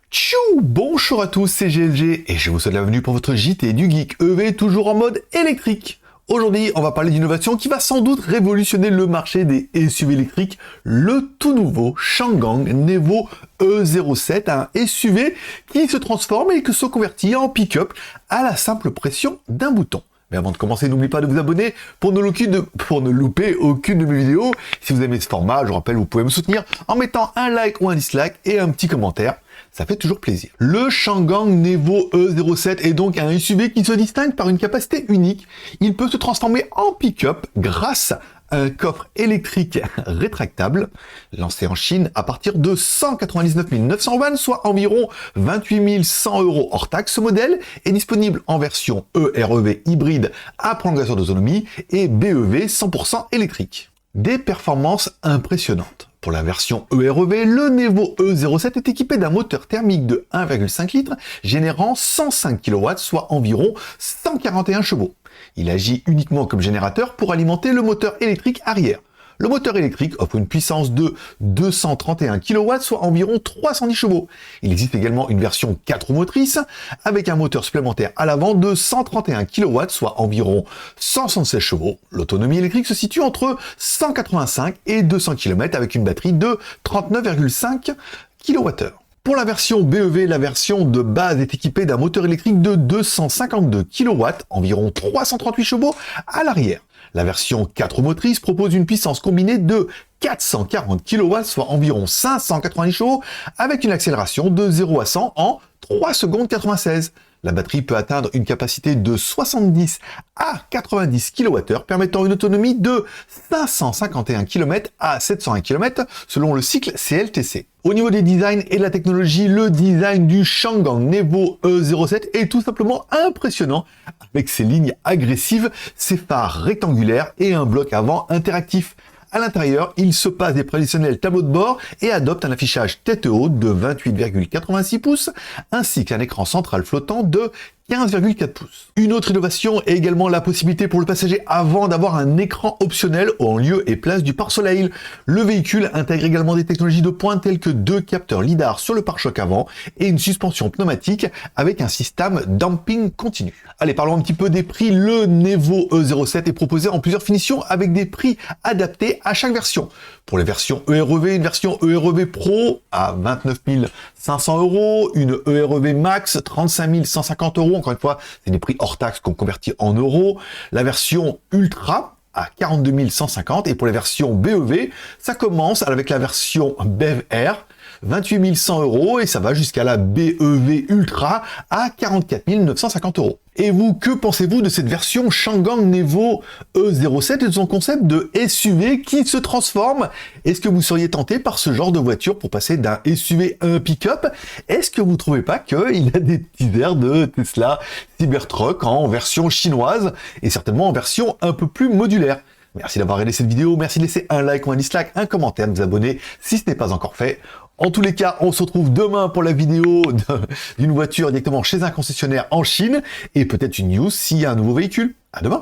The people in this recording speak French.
Tchou! Bonjour à tous, c'est GLG et je vous souhaite la bienvenue pour votre JT du Geek EV, toujours en mode électrique. Aujourd'hui, on va parler d'innovation qui va sans doute révolutionner le marché des SUV électriques, le tout nouveau Changan Nevo E07, un SUV qui se transforme et qui se convertit en pick-up à la simple pression d'un bouton. Mais avant de commencer, n'oubliez pas de vous abonner pour ne louper aucune de mes vidéos. Si vous aimez ce format, je rappelle, vous pouvez me soutenir en mettant un like ou un dislike et un petit commentaire. Ça fait toujours plaisir. Le Changan Nevo E07 est donc un SUV qui se distingue par une capacité unique. Il peut se transformer en pick-up grâce à un coffre électrique rétractable, lancé en Chine à partir de 199 920 €, soit environ 28 100 € hors taxe. Ce modèle est disponible en version EREV hybride à prolongation d'autonomie et BEV 100% électrique. Des performances impressionnantes. Pour la version EREV, le Nevo E07 est équipé d'un moteur thermique de 1,5 litres générant 105 kW, soit environ 141 chevaux. Il agit uniquement comme générateur pour alimenter le moteur électrique arrière. Le moteur électrique offre une puissance de 231 kW, soit environ 310 chevaux. Il existe également une version 4 roues motrices avec un moteur supplémentaire à l'avant de 131 kW, soit environ 176 chevaux. L'autonomie électrique se situe entre 185 et 200 km avec une batterie de 39,5 kWh. Pour la version BEV, la version de base est équipée d'un moteur électrique de 252 kW, environ 338 chevaux à l'arrière. La version 4 roues motrices propose une puissance combinée de 440 kW, soit environ 590 chevaux, avec une accélération de 0 à 100 en 3 secondes 96. La batterie peut atteindre une capacité de 70 à 90 kWh, permettant une autonomie de 551 km à 701 km selon le cycle CLTC. Au niveau des designs et de la technologie, le design du Changan Nevo E07 est tout simplement impressionnant, avec ses lignes agressives, ses phares rectangulaires et un bloc avant interactif. À l'intérieur, il se passe des traditionnels tableaux de bord et adopte un affichage tête haute de 28,86 pouces, ainsi qu'un écran central flottant de 15,4 pouces. Une autre innovation est également la possibilité pour le passager avant d'avoir un écran optionnel en lieu et place du pare-soleil. Le véhicule intègre également des technologies de pointe telles que 2 capteurs lidar sur le pare-choc avant et une suspension pneumatique avec un système damping continu. Allez, parlons un petit peu des prix. Le Nevo E07 est proposé en plusieurs finitions avec des prix adaptés à chaque version. Pour les versions EREV, une version EREV Pro à 29 500 €, une EREV Max 35 150 €. Encore une fois, c'est des prix hors taxe qu'on convertit en euros. La version Ultra à 42 150 et pour les versions BEV, ça commence avec la version BEV R 28 100 € et ça va jusqu'à la BEV Ultra à 44 950 €. Et vous, que pensez-vous de cette version Changan Nevo E07 et de son concept de SUV qui se transforme? Est-ce que vous seriez tenté par ce genre de voiture pour passer d'un SUV à un pick-up? Est-ce que vous ne trouvez pas qu'il a des petits airs de Tesla Cybertruck en version chinoise et certainement en version un peu plus modulaire? Merci d'avoir regardé cette vidéo, merci de laisser un like ou un dislike, un commentaire, de vous abonner si ce n'est pas encore fait. En tous les cas, on se retrouve demain pour la vidéo d'une voiture directement chez un concessionnaire en Chine et peut-être une news s'il y a un nouveau véhicule. À demain!